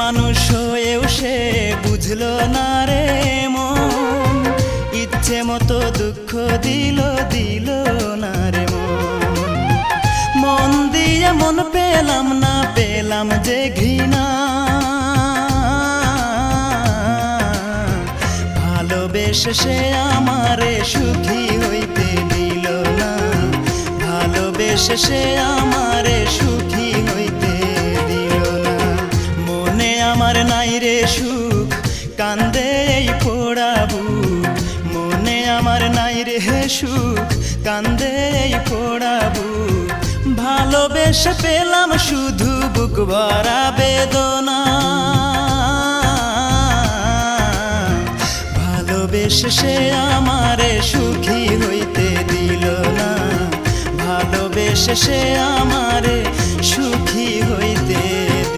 মানুষ হয়েও সে বুঝলো না রে মন, ইচ্ছে মতো দুঃখ দিল দিল না রে মন। মন দিয়ে মন পেলাম না, পেলাম যে ঘৃণা, ভালোবেসে সে আমারে সুখী হইতে দিল না, ভালোবেসে সে আমারে সুখী হইতে দিল না। মনে আমার নাই রে সুখ, কান্দে এই পোড়া বুক, মনে আমার নাই রে সুখ, কান্দে এই পোড়া বুক। ভালোবেসে পেলাম শুধু বুক ভরা বেদনা, ভালোবেসে সে আমারে সুখী হইতে দিল না, ভালোবেসে সে আমারে সুখী হইতে